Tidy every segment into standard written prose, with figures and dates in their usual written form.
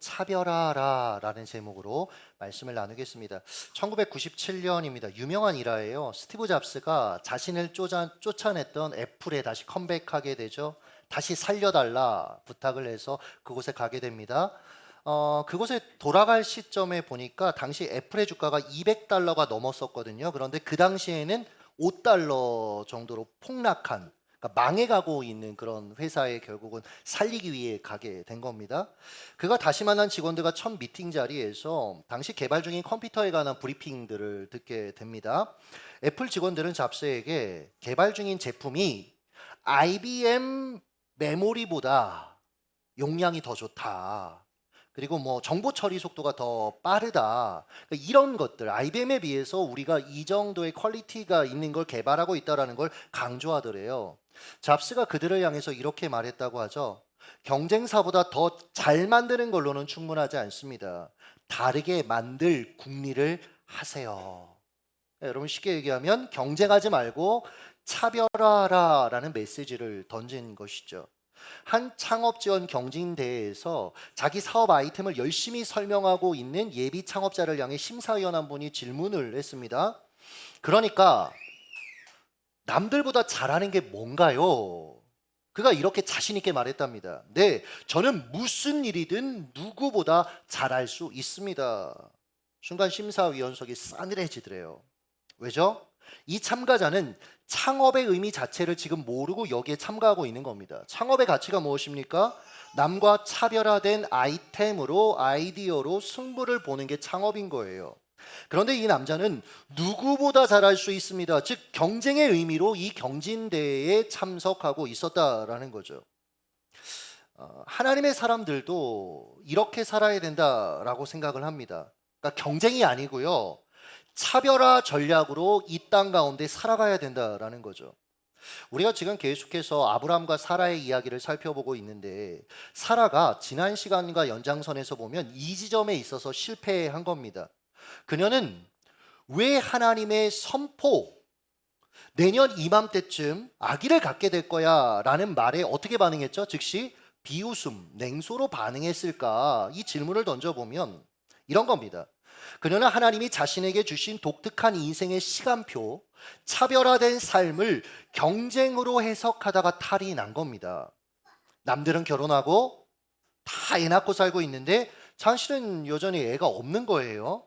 차별하라 라는 제목으로 말씀을 나누겠습니다. 1997년입니다. 유명한 일화예요. 스티브 잡스가 자신을 쫓아냈던 애플에 다시 컴백하게 되죠. 다시 살려달라 부탁을 해서 그곳에 가게 됩니다. 그곳에 돌아갈 시점에 보니까 당시 애플의 주가가 $200가 넘었었거든요. 그런데 그 당시에는 $5 정도로 폭락한, 그러니까 망해가고 있는 그런 회사에 결국은 살리기 위해 가게 된 겁니다. 그가 다시 만난 직원들과 첫 미팅 자리에서 당시 개발 중인 컴퓨터에 관한 브리핑들을 듣게 됩니다. 애플 직원들은 잡스에게 개발 중인 제품이 IBM 메모리보다 용량이 더 좋다, 그리고 뭐 정보 처리 속도가 더 빠르다, 그러니까 이런 것들, IBM에 비해서 우리가 이 정도의 퀄리티가 있는 걸 개발하고 있다는 걸 강조하더래요. 잡스가 그들을 향해서 이렇게 말했다고 하죠. 경쟁사보다 더 잘 만드는 걸로는 충분하지 않습니다. 다르게 만들 궁리를 하세요. 여러분, 쉽게 얘기하면 경쟁하지 말고 차별화라는 메시지를 던진 것이죠. 한 창업 지원 경진대회에서 자기 사업 아이템을 열심히 설명하고 있는 예비 창업자를 향해 심사위원 한 분이 질문을 했습니다. 그러니까 남들보다 잘하는 게 뭔가요? 그가 이렇게 자신 있게 말했답니다. 네, 저는 무슨 일이든 누구보다 잘할 수 있습니다. 순간 심사위원석이 싸늘해지더래요. 왜죠? 이 참가자는 창업의 의미 자체를 지금 모르고 여기에 참가하고 있는 겁니다. 창업의 가치가 무엇입니까? 남과 차별화된 아이템으로, 아이디어로 승부를 보는 게 창업인 거예요. 그런데 이 남자는 누구보다 잘할 수 있습니다. 즉 경쟁의 의미로 이 경진대회에 참석하고 있었다라는 거죠. 하나님의 사람들도 이렇게 살아야 된다라고 생각을 합니다. 그러니까 경쟁이 아니고요, 차별화 전략으로 이 땅 가운데 살아가야 된다라는 거죠. 우리가 지금 계속해서 아브라함과 사라의 이야기를 살펴보고 있는데, 사라가 지난 시간과 연장선에서 보면 이 지점에 있어서 실패한 겁니다. 그녀는 왜 하나님의 선포, 내년 이맘때쯤 아기를 갖게 될 거야 라는 말에 어떻게 반응했죠? 즉시 비웃음, 냉소로 반응했을까? 이 질문을 던져보면 이런 겁니다. 그녀는 하나님이 자신에게 주신 독특한 인생의 시간표, 차별화된 삶을 경쟁으로 해석하다가 탈이 난 겁니다. 남들은 결혼하고 다 애 낳고 살고 있는데 자신은 여전히 애가 없는 거예요.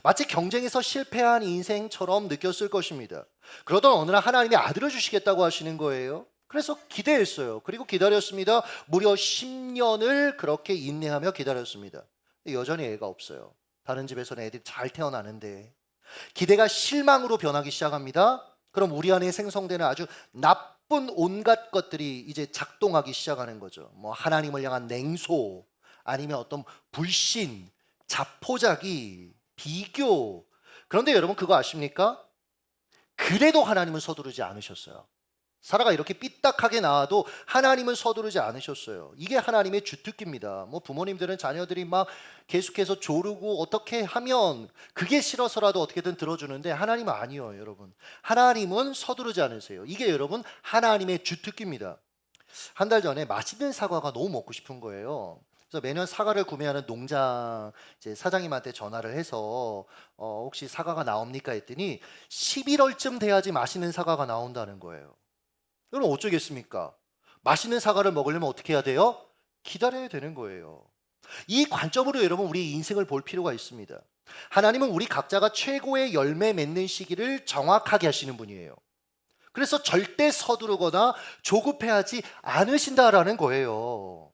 마치 경쟁에서 실패한 인생처럼 느꼈을 것입니다. 그러던 어느 날 하나님이 아들을 주시겠다고 하시는 거예요. 그래서 기대했어요. 그리고 기다렸습니다. 무려 10년을 그렇게 인내하며 기다렸습니다. 여전히 애가 없어요. 다른 집에서는 애들이 잘 태어나는데 기대가 실망으로 변하기 시작합니다. 그럼 우리 안에 생성되는 아주 나쁜 온갖 것들이 이제 작동하기 시작하는 거죠. 뭐 하나님을 향한 냉소, 아니면 어떤 불신, 자포자기, 비교. 그런데 여러분, 그거 아십니까? 그래도 하나님은 서두르지 않으셨어요. 사라가 이렇게 삐딱하게 나와도 하나님은 서두르지 않으셨어요. 이게 하나님의 주특기입니다. 뭐 부모님들은 자녀들이 막 계속해서 조르고 어떻게 하면 그게 싫어서라도 어떻게든 들어주는데, 하나님은 아니에요, 여러분. 하나님은 서두르지 않으세요. 이게 여러분 하나님의 주특기입니다. 한 달 전에 맛있는 사과가 너무 먹고 싶은 거예요. 그래서 매년 사과를 구매하는 농장 이제 사장님한테 전화를 해서 혹시 사과가 나옵니까 했더니 11월쯤 돼야지 맛있는 사과가 나온다는 거예요. 그럼 어쩌겠습니까? 맛있는 사과를 먹으려면 어떻게 해야 돼요? 기다려야 되는 거예요. 이 관점으로 여러분, 우리 인생을 볼 필요가 있습니다. 하나님은 우리 각자가 최고의 열매 맺는 시기를 정확하게 하시는 분이에요. 그래서 절대 서두르거나 조급해하지 않으신다라는 거예요.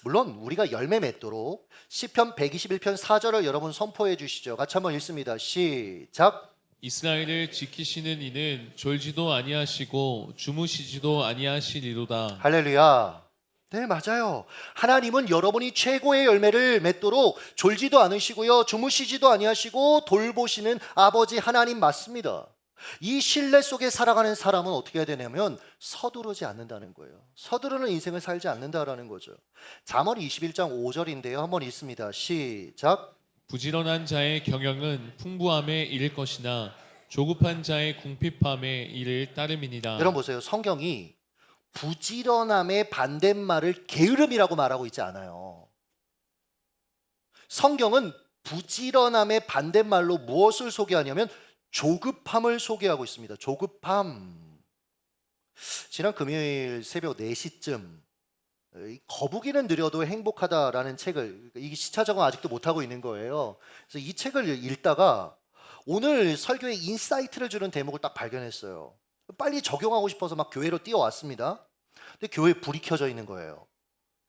물론 우리가 열매 맺도록 시편 121편 4절을 여러분 선포해 주시죠. 같이 한번 읽습니다. 시작. 이스라엘을 지키시는 이는 졸지도 아니하시고 주무시지도 아니하시리로다. 할렐루야. 네, 맞아요. 하나님은 여러분이 최고의 열매를 맺도록 졸지도 않으시고요, 주무시지도 아니하시고 돌보시는 아버지 하나님 맞습니다. 이 신뢰 속에 살아가는 사람은 어떻게 해야 되냐면 서두르지 않는다는 거예요. 서두르는 인생을 살지 않는다라는 거죠. 잠언 21장 5절인데요. 한번 읽습니다. 시작. 부지런한 자의 경영은 풍부함에 이를 것이나 조급한 자의 궁핍함에 이를 따름이니라. 여러분 보세요. 성경이 부지런함의 반대말을 게으름이라고 말하고 있지 않아요. 성경은 부지런함의 반대말로 무엇을 소개하냐면 조급함을 소개하고 있습니다. 조급함. 지난 금요일 새벽 4시쯤 거북이는 느려도 행복하다라는 책을, 이게 시차 적응 아직도 못하고 있는 거예요. 그래서 이 책을 읽다가 오늘 설교에 인사이트를 주는 대목을 딱 발견했어요. 빨리 적용하고 싶어서 막 교회로 뛰어왔습니다. 근데 교회에 불이 켜져 있는 거예요.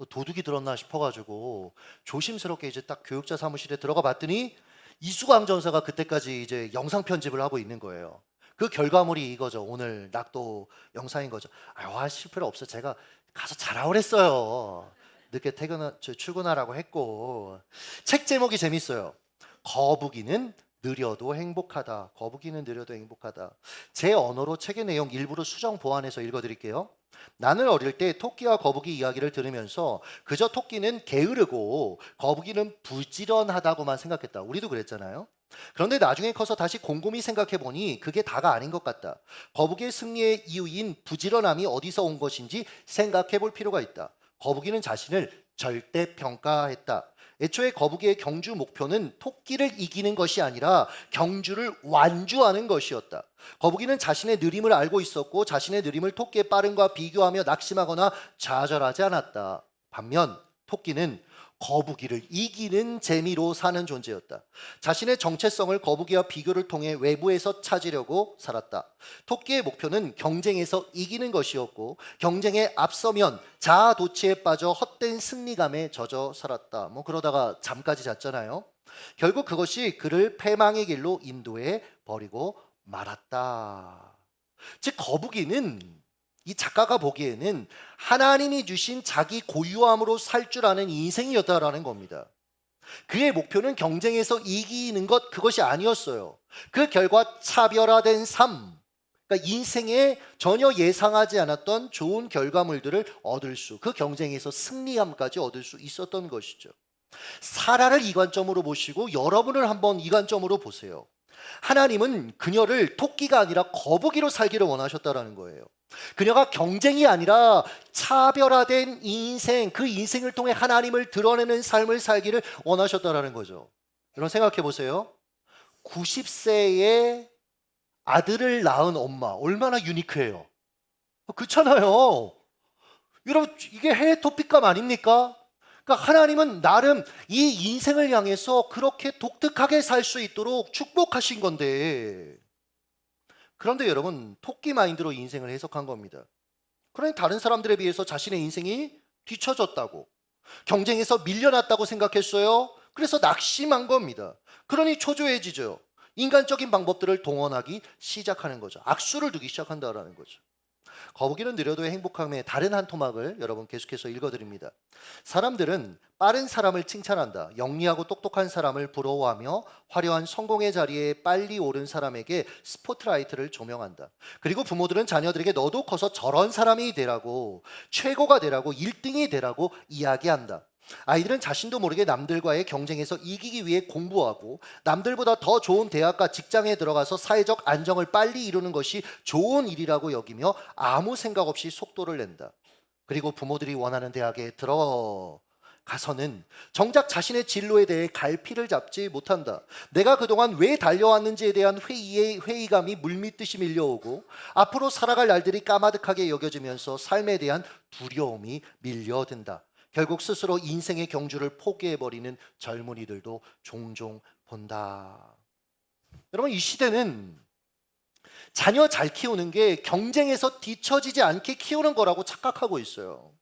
도둑이 들었나 싶어가지고 조심스럽게 이제 딱 교육자 사무실에 들어가 봤더니 이수광 전사가 그때까지 이제 영상 편집을 하고 있는 거예요. 그 결과물이 이거죠. 오늘 낙도 영상인 거죠. 하실 필요 없어. 제가 가서 자라고 그랬어요. 늦게 출근하라고 했고. 책 제목이 재밌어요. 거북이는 느려도 행복하다. 거북이는 느려도 행복하다. 제 언어로 책의 내용 일부러 수정 보완해서 읽어드릴게요. 나는 어릴 때 토끼와 거북이 이야기를 들으면서 그저 토끼는 게으르고 거북이는 부지런하다고만 생각했다. 우리도 그랬잖아요. 그런데 나중에 커서 다시 곰곰이 생각해보니 그게 다가 아닌 것 같다. 거북이의 승리의 이유인 부지런함이 어디서 온 것인지 생각해볼 필요가 있다. 거북이는 자신을 절대평가했다. 애초에 거북이의 경주 목표는 토끼를 이기는 것이 아니라 경주를 완주하는 것이었다. 거북이는 자신의 느림을 알고 있었고 자신의 느림을 토끼의 빠름과 비교하며 낙심하거나 좌절하지 않았다. 반면 토끼는 거북이를 이기는 재미로 사는 존재였다. 자신의 정체성을 거북이와 비교를 통해 외부에서 찾으려고 살았다. 토끼의 목표는 경쟁에서 이기는 것이었고 경쟁에 앞서면 자아 도취에 빠져 헛된 승리감에 젖어 살았다. 그러다가 잠까지 잤잖아요. 결국 그것이 그를 패망의 길로 인도해 버리고 말았다. 즉 거북이는, 이 작가가 보기에는 하나님이 주신 자기 고유함으로 살 줄 아는 인생이었다라는 겁니다. 그의 목표는 경쟁에서 이기는 것, 그것이 아니었어요. 그 결과 차별화된 삶, 그러니까 인생에 전혀 예상하지 않았던 좋은 결과물들을 얻을 수, 그 경쟁에서 승리함까지 얻을 수 있었던 것이죠. 사라를 이관점으로 보시고 여러분을 한번 이관점으로 보세요. 하나님은 그녀를 토끼가 아니라 거북이로 살기를 원하셨다라는 거예요. 그녀가 경쟁이 아니라 차별화된 인생, 그 인생을 통해 하나님을 드러내는 삶을 살기를 원하셨다라는 거죠. 여러분 생각해 보세요. 90세의 아들을 낳은 엄마, 얼마나 유니크해요. 그렇잖아요. 여러분 이게 해외 토픽감 아닙니까? 그러니까 하나님은 나름 이 인생을 향해서 그렇게 독특하게 살 수 있도록 축복하신 건데, 그런데 여러분 토끼 마인드로 인생을 해석한 겁니다. 그러니 다른 사람들에 비해서 자신의 인생이 뒤처졌다고, 경쟁에서 밀려났다고 생각했어요. 그래서 낙심한 겁니다. 그러니 초조해지죠. 인간적인 방법들을 동원하기 시작하는 거죠. 악수를 두기 시작한다라는 거죠. 거북이는 느려도 행복함의 다른 한 토막을 여러분 계속해서 읽어드립니다. 사람들은 빠른 사람을 칭찬한다. 영리하고 똑똑한 사람을 부러워하며 화려한 성공의 자리에 빨리 오른 사람에게 스포트라이트를 조명한다. 그리고 부모들은 자녀들에게 너도 커서 저런 사람이 되라고, 최고가 되라고, 1등이 되라고 이야기한다. 아이들은 자신도 모르게 남들과의 경쟁에서 이기기 위해 공부하고 남들보다 더 좋은 대학과 직장에 들어가서 사회적 안정을 빨리 이루는 것이 좋은 일이라고 여기며 아무 생각 없이 속도를 낸다. 그리고 부모들이 원하는 대학에 들어가서는 정작 자신의 진로에 대해 갈피를 잡지 못한다. 내가 그동안 왜 달려왔는지에 대한 회의감이 물밀듯이 밀려오고 앞으로 살아갈 날들이 까마득하게 여겨지면서 삶에 대한 두려움이 밀려든다. 결국 스스로 인생의 경주를 포기해버리는 젊은이들도 종종 본다. 여러분 이 시대는 자녀 잘 키우는 게 경쟁에서 뒤처지지 않게 키우는 거라고 착각하고 있어요.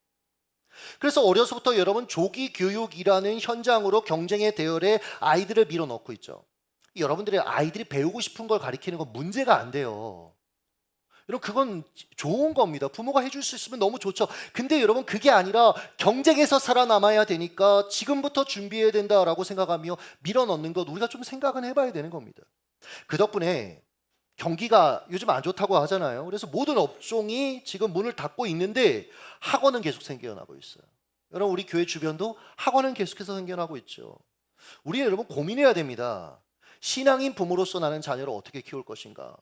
그래서 어려서부터 여러분 조기 교육이라는 현장으로 경쟁의 대열에 아이들을 밀어넣고 있죠. 여러분들의 아이들이 배우고 싶은 걸 가르치는 건 문제가 안 돼요. 여러분 그건 좋은 겁니다. 부모가 해줄 수 있으면 너무 좋죠. 근데 여러분 그게 아니라 경쟁에서 살아남아야 되니까 지금부터 준비해야 된다라고 생각하며 밀어넣는 것, 우리가 좀 생각은 해봐야 되는 겁니다. 그 덕분에 경기가 요즘 안 좋다고 하잖아요. 그래서 모든 업종이 지금 문을 닫고 있는데 학원은 계속 생겨나고 있어요. 여러분 우리 교회 주변도 학원은 계속해서 생겨나고 있죠. 우리 여러분 고민해야 됩니다. 신앙인 부모로서 나는 자녀를 어떻게 키울 것인가.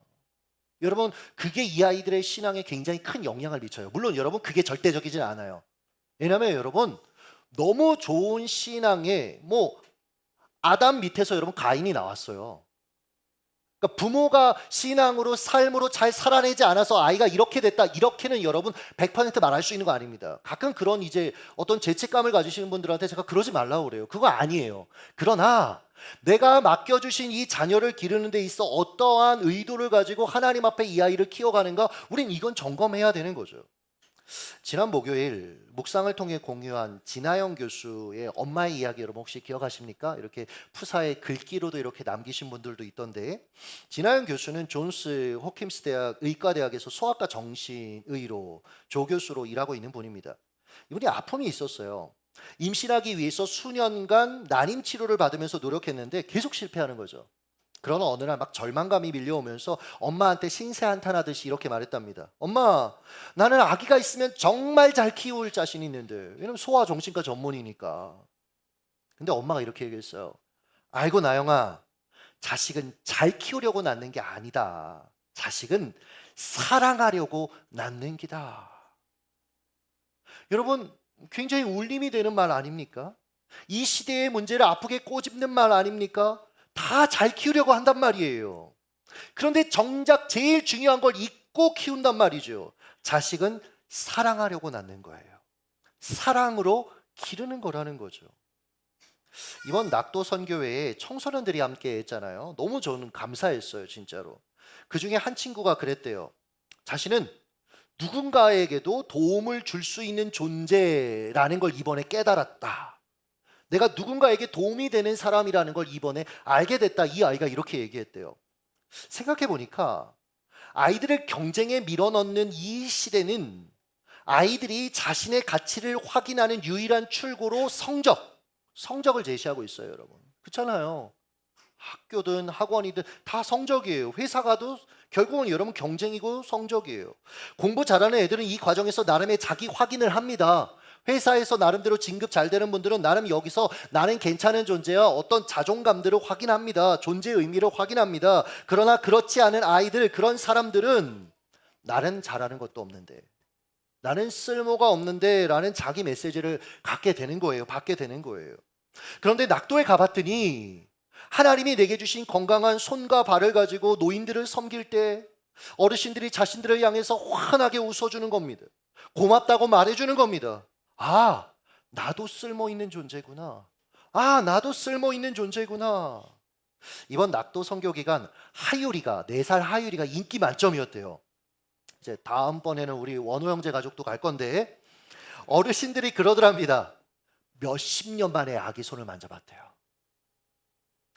여러분 그게 이 아이들의 신앙에 굉장히 큰 영향을 미쳐요. 물론 여러분 그게 절대적이진 않아요. 왜냐하면 여러분 너무 좋은 신앙에 아담 밑에서 여러분 가인이 나왔어요. 그러니까 부모가 신앙으로 삶으로 잘 살아내지 않아서 아이가 이렇게 됐다, 이렇게는 여러분 100% 말할 수 있는 거 아닙니다. 가끔 그런 이제 어떤 죄책감을 가지시는 분들한테 제가 그러지 말라고 그래요. 그거 아니에요. 그러나 내가 맡겨주신 이 자녀를 기르는 데 있어 어떠한 의도를 가지고 하나님 앞에 이 아이를 키워가는가, 우린 이건 점검해야 되는 거죠. 지난 목요일 묵상을 통해 공유한 진아영 교수의 엄마의 이야기 여러분 혹시 기억하십니까? 이렇게 푸사의 글귀로도 이렇게 남기신 분들도 있던데, 진아영 교수는 존스 호킴스 대학 의과대학에서 소아과 정신의로 조교수로 일하고 있는 분입니다. 이분이 아픔이 있었어요. 임신하기 위해서 수년간 난임 치료를 받으면서 노력했는데 계속 실패하는 거죠. 그러나 어느 날 막 절망감이 밀려오면서 엄마한테 신세한탄하듯이 이렇게 말했답니다. 엄마, 나는 아기가 있으면 정말 잘 키울 자신이 있는데, 왜냐면 소아정신과 전문이니까. 근데 엄마가 이렇게 얘기했어요. 아이고 나영아, 자식은 잘 키우려고 낳는 게 아니다. 자식은 사랑하려고 낳는 기다. 여러분, 굉장히 울림이 되는 말 아닙니까? 이 시대의 문제를 아프게 꼬집는 말 아닙니까? 다 잘 키우려고 한단 말이에요. 그런데 정작 제일 중요한 걸 잊고 키운단 말이죠. 자식은 사랑하려고 낳는 거예요. 사랑으로 기르는 거라는 거죠. 이번 낙도 선교회에 청소년들이 함께 했잖아요. 너무 저는 감사했어요, 진짜로. 그 중에 한 친구가 그랬대요. 자신은 누군가에게도 도움을 줄 수 있는 존재라는 걸 이번에 깨달았다. 내가 누군가에게 도움이 되는 사람이라는 걸 이번에 알게 됐다. 이 아이가 이렇게 얘기했대요. 생각해 보니까 아이들을 경쟁에 밀어넣는 이 시대는 아이들이 자신의 가치를 확인하는 유일한 출구로 성적을 제시하고 있어요, 여러분. 그렇잖아요. 학교든 학원이든 다 성적이에요. 회사 가도 결국은 여러분 경쟁이고 성적이에요. 공부 잘하는 애들은 이 과정에서 나름의 자기 확인을 합니다. 회사에서 나름대로 진급 잘 되는 분들은 나름 여기서 나는 괜찮은 존재야, 어떤 자존감들을 확인합니다. 존재의 의미를 확인합니다. 그러나 그렇지 않은 아이들, 그런 사람들은 나는 잘하는 것도 없는데, 나는 쓸모가 없는데 라는 자기 메시지를 갖게 되는 거예요. 받게 되는 거예요. 그런데 낙도에 가봤더니 하나님이 내게 주신 건강한 손과 발을 가지고 노인들을 섬길 때 어르신들이 자신들을 향해서 환하게 웃어주는 겁니다. 고맙다고 말해주는 겁니다. 아, 나도 쓸모 있는 존재구나. 아, 나도 쓸모 있는 존재구나. 이번 낙도 선교 기간 하율이가 4살 하율이가 인기 만점이었대요. 이제 다음번에는 우리 원호 형제 가족도 갈 건데 어르신들이 그러더랍니다. 몇십 년 만에 아기 손을 만져봤대요.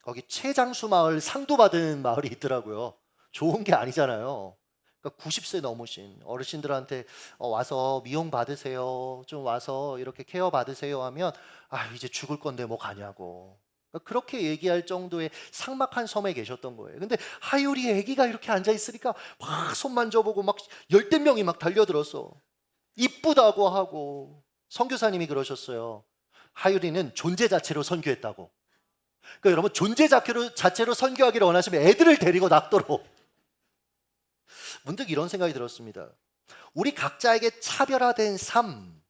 거기 최장수 마을 상도 받은 마을이 있더라고요. 좋은 게 아니잖아요. 그러니까 90세 넘으신 어르신들한테 와서 미용 받으세요, 좀 와서 이렇게 케어 받으세요 하면 아, 이제 죽을 건데 뭐 가냐고. 그러니까 그렇게 얘기할 정도의 삭막한 섬에 계셨던 거예요. 근데 하율이 애기가 이렇게 앉아 있으니까 막 손 만져보고 막 열댓 명이 막 달려들었어. 이쁘다고 하고. 선교사님이 그러셨어요. 하율이는 존재 자체로 선교했다고. 그러니까 여러분, 존재 자체로 선교하기를 원하시면 애들을 데리고 낙도로. 문득 이런 생각이 들었습니다. 우리 각자에게 차별화된 삶,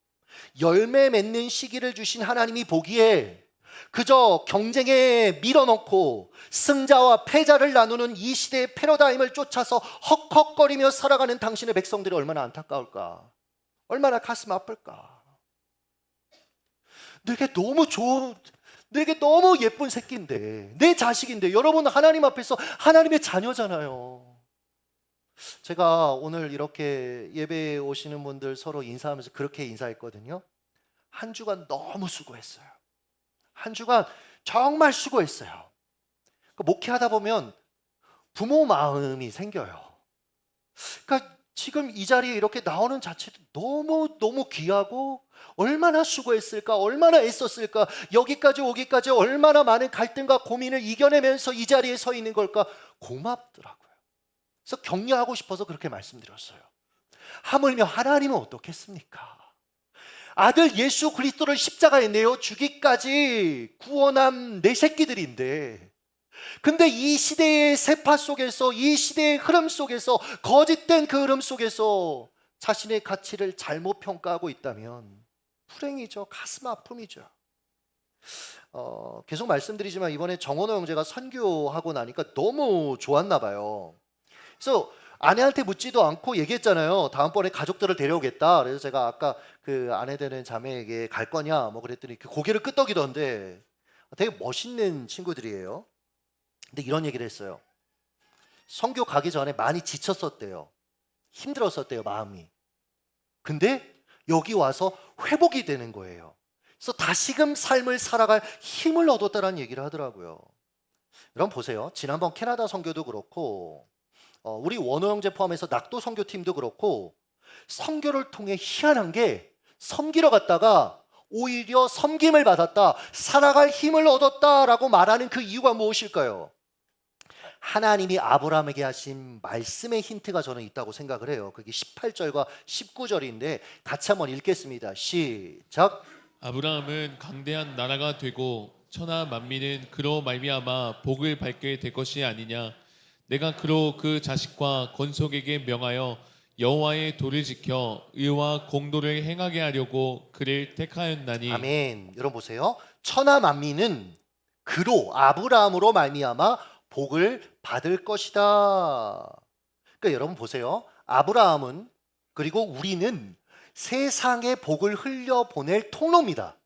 열매 맺는 시기를 주신 하나님이 보기에 그저 경쟁에 밀어넣고 승자와 패자를 나누는 이 시대의 패러다임을 쫓아서 헉헉거리며 살아가는 당신의 백성들이 얼마나 안타까울까, 얼마나 가슴 아플까. 내게 너무 예쁜 새끼인데, 내 자식인데, 여러분 하나님 앞에서 하나님의 자녀잖아요. 제가 오늘 이렇게 예배에 오시는 분들 서로 인사하면서 그렇게 인사했거든요. 한 주간 너무 수고했어요. 한 주간 정말 수고했어요. 목회하다 보면 부모 마음이 생겨요. 그러니까 지금 이 자리에 이렇게 나오는 자체도 너무 귀하고, 얼마나 수고했을까, 얼마나 애썼을까, 여기까지 오기까지 얼마나 많은 갈등과 고민을 이겨내면서 이 자리에 서 있는 걸까, 고맙더라고요. 그래서 격려하고 싶어서 그렇게 말씀드렸어요. 하물며 하나님은 어떻겠습니까? 아들 예수 그리스도를 십자가에 내어 주기까지 구원한 내 새끼들인데, 근데 이 시대의 세파 속에서, 이 시대의 흐름 속에서, 거짓된 그 흐름 속에서 자신의 가치를 잘못 평가하고 있다면 불행이죠. 가슴 아픔이죠. 계속 말씀드리지만 이번에 정원호 형제가 선교하고 나니까 너무 좋았나 봐요. 그래서 아내한테 묻지도 않고 얘기했잖아요. 다음번에 가족들을 데려오겠다. 그래서 제가 아까 그 아내 되는 자매에게 갈 거냐 뭐 그랬더니 그 고개를 끄덕이던데 되게 멋있는 친구들이에요. 근데 이런 얘기를 했어요. 선교 가기 전에 많이 지쳤었대요. 힘들었었대요, 마음이. 근데 여기 와서 회복이 되는 거예요. 그래서 다시금 삶을 살아갈 힘을 얻었다라는 얘기를 하더라고요. 여러분 보세요. 지난번 캐나다 선교도 그렇고 우리 원호 형제 포함해서 낙도 선교팀도 그렇고 선교를 통해 희한한 게 섬기러 갔다가 오히려 섬김을 받았다, 살아갈 힘을 얻었다라고 말하는 그 이유가 무엇일까요? 하나님이 아브라함에게 하신 말씀의 힌트가 저는 있다고 생각을 해요. 그게 18절과 19절인데 같이 한번 읽겠습니다. 시작. 아브라함은 강대한 나라가 되고 천하 만민은 그로 말미암아 복을 받게 될 것이 아니냐. 내가 그로 그 자식과 건속에게 명하여 여호와의 도를 지켜 의와 공도를 행하게 하려고 그를 택하였나니. 아멘. 여러분 보세요. 천하 만민은 그로 아브라함으로 말미암아 복을 받을 것이다. 그러니까 여러분 보세요. 아브라함은 그리고 우리는 세상에 복을 흘려보낼 통로입니다.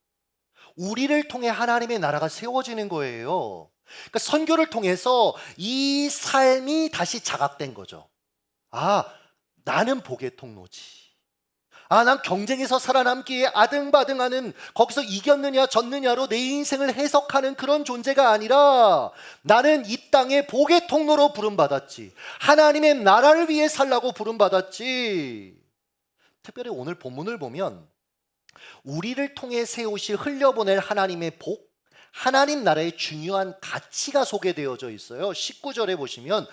우리를 통해 하나님의 나라가 세워지는 거예요. 그러니까 선교를 통해서 이 삶이 다시 자각된 거죠. 아, 나는 복의 통로지. 아, 난 경쟁에서 살아남기에 아등바등하는, 거기서 이겼느냐 졌느냐로 내 인생을 해석하는 그런 존재가 아니라 나는 이 땅에 복의 통로로 부름받았지. 하나님의 나라를 위해 살라고 부름받았지. 특별히 오늘 본문을 보면 우리를 통해 세우시 흘려보낼 하나님의 복, 하나님 나라의 중요한 가치가 소개되어져 있어요. 19절에 보시면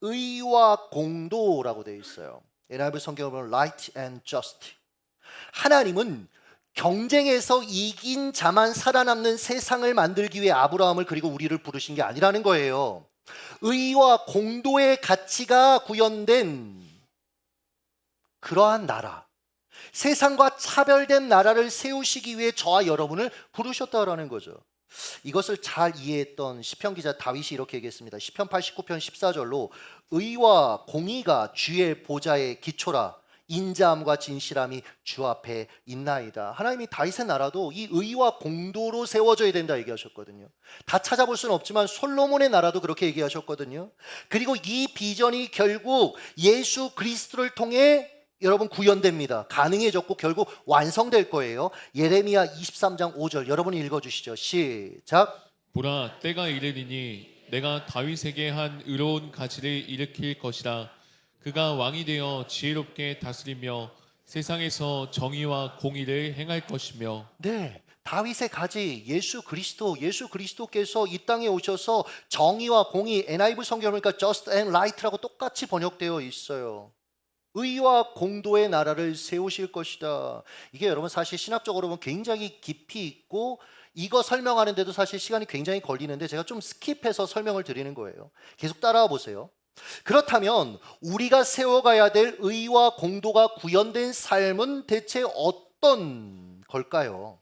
의와 공도라고 되어 있어요. NIV 성경을 보면 Light and Just. 하나님은 경쟁에서 이긴 자만 살아남는 세상을 만들기 위해 아브라함을 그리고 우리를 부르신 게 아니라는 거예요. 의와 공도의 가치가 구현된 그러한 나라, 세상과 차별된 나라를 세우시기 위해 저와 여러분을 부르셨다라는 거죠. 이것을 잘 이해했던 시편 기자 다윗이 이렇게 얘기했습니다. 시편 89편 14절로 의와 공의가 주의 보좌의 기초라, 인자함과 진실함이 주 앞에 있나이다. 하나님이 다윗의 나라도 이 의와 공도로 세워져야 된다 얘기하셨거든요. 다 찾아볼 수는 없지만 솔로몬의 나라도 그렇게 얘기하셨거든요. 그리고 이 비전이 결국 예수 그리스도를 통해 여러분 구현됩니다. 가능해졌고 결국 완성될 거예요. 예레미야 23장 5절 여러분이 읽어주시죠. 시작. 보라, 때가 이르리니 내가 다윗에게 한 의로운 가지를 일으킬 것이라. 그가 왕이 되어 지혜롭게 다스리며 세상에서 정의와 공의를 행할 것이며. 네, 다윗의 가지 예수 그리스도께서 이 땅에 오셔서 정의와 공의, NIV 성경을 보니까 just and right라고 똑같이 번역되어 있어요. 의와 공도의 나라를 세우실 것이다. 이게 여러분 사실 신학적으로 보면 굉장히 깊이 있고 이거 설명하는데도 사실 시간이 굉장히 걸리는데 제가 좀 스킵해서 설명을 드리는 거예요. 계속 따라와 보세요. 그렇다면 우리가 세워가야 될 의와 공도가 구현된 삶은 대체 어떤 걸까요?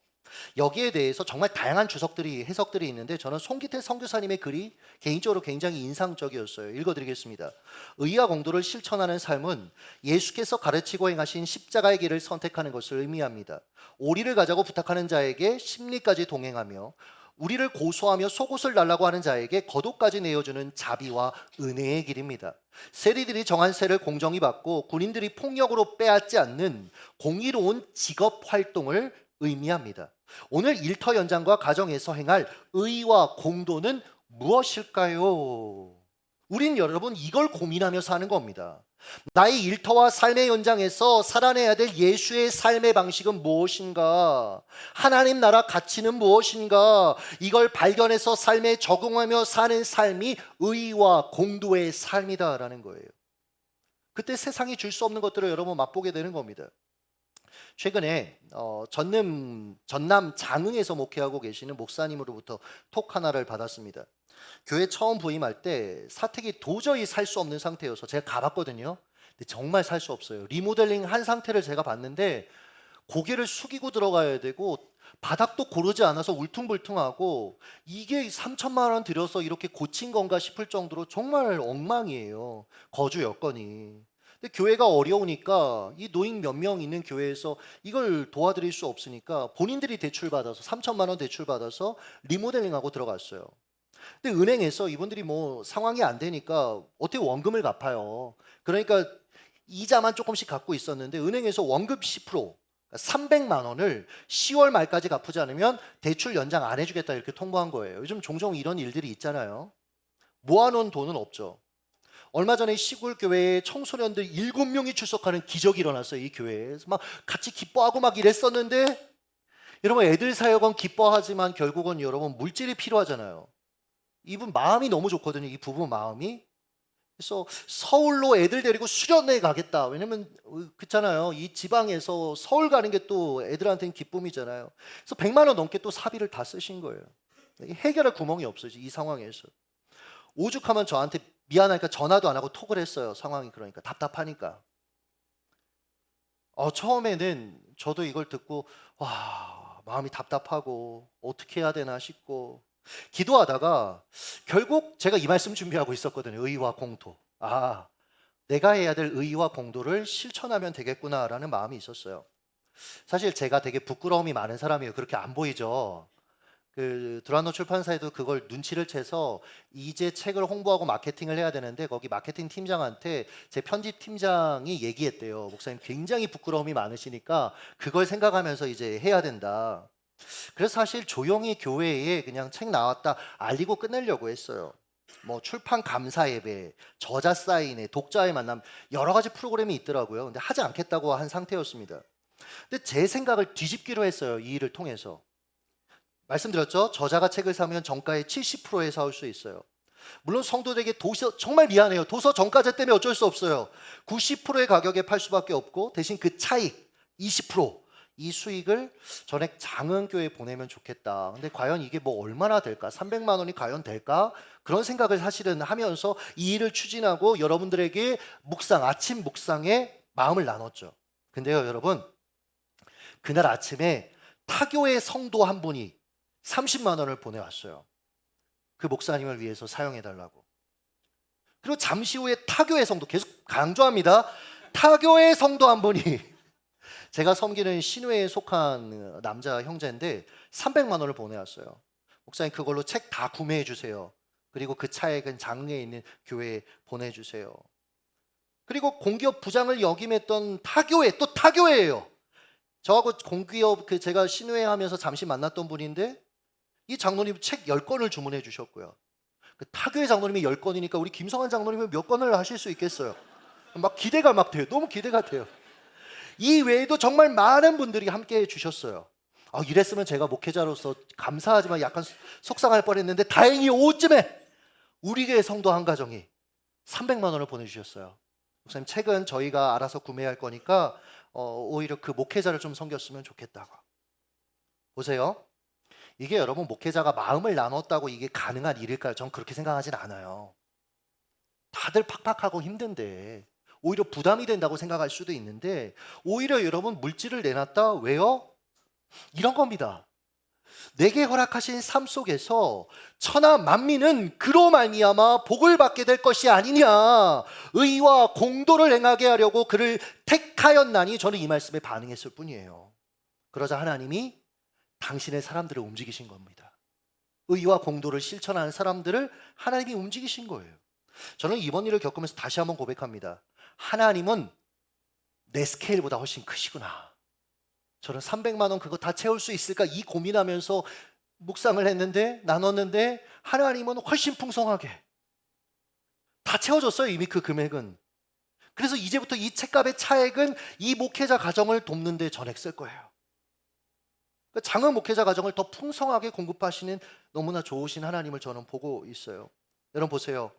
여기에 대해서 정말 다양한 해석들이 있는데 저는 송기태 선교사님의 글이 개인적으로 굉장히 인상적이었어요. 읽어드리겠습니다. 의와 공도를 실천하는 삶은 예수께서 가르치고 행하신 십자가의 길을 선택하는 것을 의미합니다. 오리를 가자고 부탁하는 자에게 심리까지 동행하며 우리를 고소하며 속옷을 달라고 하는 자에게 겉옷까지 내어주는 자비와 은혜의 길입니다. 세리들이 정한 세를 공정히 받고 군인들이 폭력으로 빼앗지 않는 공의로운 직업 활동을 의미합니다. 오늘 일터 현장과 가정에서 행할 의와 공도는 무엇일까요? 우린 여러분 이걸 고민하며 사는 겁니다. 나의 일터와 삶의 현장에서 살아내야 될 예수의 삶의 방식은 무엇인가? 하나님 나라 가치는 무엇인가? 이걸 발견해서 삶에 적응하며 사는 삶이 의와 공도의 삶이다라는 거예요. 그때 세상이 줄 수 없는 것들을 여러분 맛보게 되는 겁니다. 최근에 전남 장흥에서 목회하고 계시는 목사님으로부터 톡 하나를 받았습니다. 교회 처음 부임할 때 사택이 도저히 살 수 없는 상태여서 제가 가봤거든요. 근데 정말 살 수 없어요. 리모델링 한 상태를 제가 봤는데 고개를 숙이고 들어가야 되고 바닥도 고르지 않아서 울퉁불퉁하고 이게 3천만 원 들여서 이렇게 고친 건가 싶을 정도로 정말 엉망이에요. 거주 여건이. 근데 교회가 어려우니까 이 노인 몇 명 있는 교회에서 이걸 도와드릴 수 없으니까 본인들이 대출받아서 3천만 원 대출받아서 리모델링하고 들어갔어요. 근데 은행에서 이분들이 뭐 상황이 안 되니까 어떻게 원금을 갚아요. 그러니까 이자만 조금씩 갖고 있었는데 은행에서 원금 10%, 300만 원을 10월 말까지 갚지 않으면 대출 연장 안 해주겠다 이렇게 통보한 거예요. 요즘 종종 이런 일들이 있잖아요. 모아놓은 돈은 없죠. 얼마 전에 시골 교회에 청소년들 7명이 출석하는 기적이 일어났어요. 이 교회에서 막 같이 기뻐하고 막 이랬었는데 여러분 애들 사역은 기뻐하지만 결국은 여러분 물질이 필요하잖아요. 이분 마음이 너무 좋거든요. 이 부부 마음이. 그래서 서울로 애들 데리고 수련회 가겠다. 왜냐면 그렇잖아요. 이 지방에서 서울 가는 게 또 애들한테는 기쁨이잖아요. 그래서 100만 원 넘게 또 사비를 다 쓰신 거예요. 해결할 구멍이 없어요. 이 상황에서. 오죽하면 저한테 미안하니까 전화도 안 하고 톡을 했어요. 상황이 그러니까 답답하니까. 처음에는 저도 이걸 듣고 와 마음이 답답하고 어떻게 해야 되나 싶고 기도하다가 결국 제가 이 말씀 준비하고 있었거든요. 의와 공도. 내가 해야 될 의와 공도를 실천하면 되겠구나라는 마음이 있었어요. 사실 제가 되게 부끄러움이 많은 사람이에요. 그렇게 안 보이죠. 그 두란노 출판사에도 그걸 눈치를 채서 이제 책을 홍보하고 마케팅을 해야 되는데 거기 마케팅 팀장한테 제 편집 팀장이 얘기했대요. 목사님 굉장히 부끄러움이 많으시니까 그걸 생각하면서 이제 해야 된다. 그래서 사실 조용히 교회에 그냥 책 나왔다 알리고 끝내려고 했어요. 뭐 출판 감사 예배, 저자 사인회, 독자의 만남 여러 가지 프로그램이 있더라고요. 근데 하지 않겠다고 한 상태였습니다. 근데 제 생각을 뒤집기로 했어요. 이 일을 통해서. 말씀드렸죠? 저자가 책을 사면 정가의 70%에 사올 수 있어요. 물론 성도들에게 도서 정말 미안해요. 도서 정가제 때문에 어쩔 수 없어요. 90%의 가격에 팔 수밖에 없고 대신 그 차익 20%이 수익을 전액 장흥교회에 보내면 좋겠다. 근데 과연 이게 뭐 얼마나 될까? 300만 원이 과연 될까? 그런 생각을 사실은 하면서 이 일을 추진하고 여러분들에게 아침 묵상에 마음을 나눴죠. 근데요, 여러분, 그날 아침에 타교의 성도 한 분이 30만 원을 보내왔어요. 그 목사님을 위해서 사용해달라고. 그리고 잠시 후에 타교의 성도, 계속 강조합니다. 타교의 성도 한 분이 제가 섬기는 신회에 속한 남자 형제인데 300만 원을 보내왔어요. 목사님 그걸로 책 다 구매해 주세요. 그리고 그 차액은 장흥에 있는 교회에 보내주세요. 그리고 공기업 부장을 역임했던 타교회, 또 타교회예요. 저하고 공기업 제가 신회 하면서 잠시 만났던 분인데 이 장로님 책 10권을 주문해 주셨고요. 그 타교회 장로님이 10권이니까 우리 김성환 장로님은 몇 권을 하실 수 있겠어요. 막 기대가 막 돼요. 너무 기대가 돼요. 이 외에도 정말 많은 분들이 함께 해 주셨어요. 이랬으면 제가 목회자로서 감사하지만 약간 속상할 뻔했는데 다행히 오후쯤에 우리 교회 성도 한 가정이 300만 원을 보내주셨어요. 목사님 책은 저희가 알아서 구매할 거니까 오히려 그 목회자를 좀 섬겼으면 좋겠다고. 보세요. 이게 여러분 목회자가 마음을 나눴다고 이게 가능한 일일까요? 전 그렇게 생각하진 않아요. 다들 팍팍하고 힘든데 오히려 부담이 된다고 생각할 수도 있는데 오히려 여러분 물질을 내놨다. 왜요? 이런 겁니다. 내게 허락하신 삶 속에서 천하 만민은 그로 말미암아 복을 받게 될 것이 아니냐. 의와 공도를 행하게 하려고 그를 택하였나니 저는 이 말씀에 반응했을 뿐이에요. 그러자 하나님이 당신의 사람들을 움직이신 겁니다. 의와 공도를 실천하는 사람들을 하나님이 움직이신 거예요. 저는 이번 일을 겪으면서 다시 한번 고백합니다. 하나님은 내 스케일보다 훨씬 크시구나. 저는 300만 원 그거 다 채울 수 있을까 이 고민하면서 묵상을 했는데 나눴는데 하나님은 훨씬 풍성하게 다 채워줬어요. 이미 그 금액은. 그래서 이제부터 이 책값의 차액은 이 목회자 가정을 돕는 데 전액 쓸 거예요. 장흥 목회자 가정을 더 풍성하게 공급하시는 너무나 좋으신 하나님을 저는 보고 있어요. 여러분 보세요.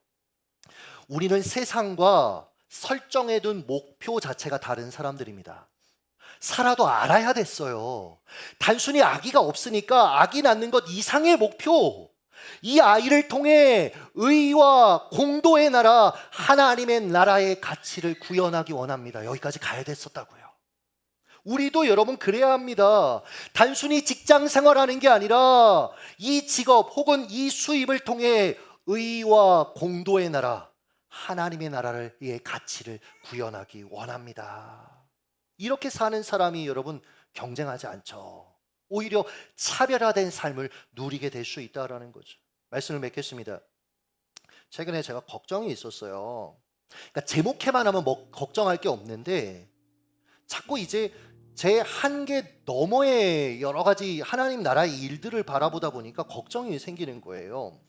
우리는 세상과 설정해둔 목표 자체가 다른 사람들입니다. 살아도 알아야 됐어요. 단순히 아기가 없으니까 아기 낳는 것 이상의 목표, 이 아이를 통해 의와 공도의 나라, 하나님의 나라의 가치를 구현하기 원합니다. 여기까지 가야 됐었다고요. 우리도 여러분 그래야 합니다. 단순히 직장 생활하는 게 아니라 이 직업 혹은 이 수입을 통해 의와 공도의 나라, 하나님의 나라를 의 가치를 구현하기 원합니다. 이렇게 사는 사람이 여러분 경쟁하지 않죠. 오히려 차별화된 삶을 누리게 될 수 있다라는 거죠. 말씀을 맺겠습니다. 최근에 제가 걱정이 있었어요. 그러니까 제목해만 하면 뭐 걱정할 게 없는데 자꾸 이제 제 한계 너머의 여러 가지 하나님 나라의 일들을 바라보다 보니까 걱정이 생기는 거예요.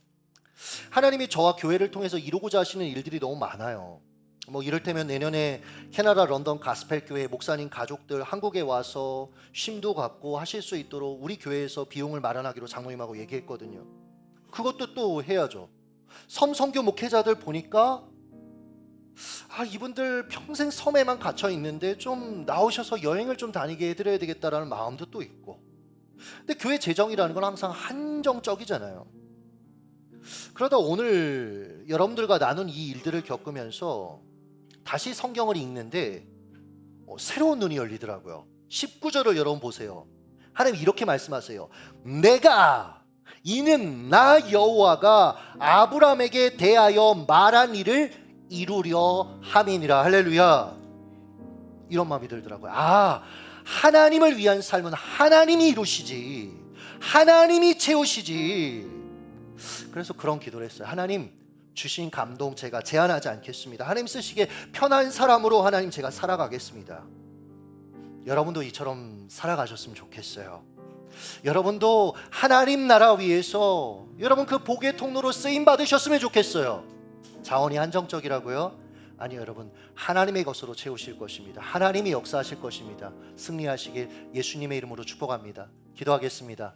하나님이 저와 교회를 통해서 이루고자 하시는 일들이 너무 많아요. 뭐 이를테면 내년에 캐나다 런던 가스펠 교회 목사님 가족들 한국에 와서 쉼도 갖고 하실 수 있도록 우리 교회에서 비용을 마련하기로 장로님하고 얘기했거든요. 그것도 또 해야죠. 섬 선교 목회자들 보니까 이분들 평생 섬에만 갇혀 있는데 좀 나오셔서 여행을 좀 다니게 해드려야 되겠다라는 마음도 또 있고. 근데 교회 재정이라는 건 항상 한정적이잖아요. 그러다 오늘 여러분들과 나눈 이 일들을 겪으면서 다시 성경을 읽는데 새로운 눈이 열리더라고요. 19절을 여러분 보세요. 하나님 이렇게 말씀하세요. 내가 이는 나 여호와가 아브라함에게 대하여 말한 일을 이루려 함이니라. 할렐루야. 이런 마음이 들더라고요. 하나님을 위한 삶은 하나님이 이루시지, 하나님이 채우시지. 그래서 그런 기도를 했어요. 하나님 주신 감동 제가 제한하지 않겠습니다. 하나님 쓰시기에 편한 사람으로 하나님 제가 살아가겠습니다. 여러분도 이처럼 살아가셨으면 좋겠어요. 여러분도 하나님 나라 위해서 여러분 그 복의 통로로 쓰임 받으셨으면 좋겠어요. 자원이 한정적이라고요? 아니요, 여러분 하나님의 것으로 채우실 것입니다. 하나님이 역사하실 것입니다. 승리하시길 예수님의 이름으로 축복합니다. 기도하겠습니다.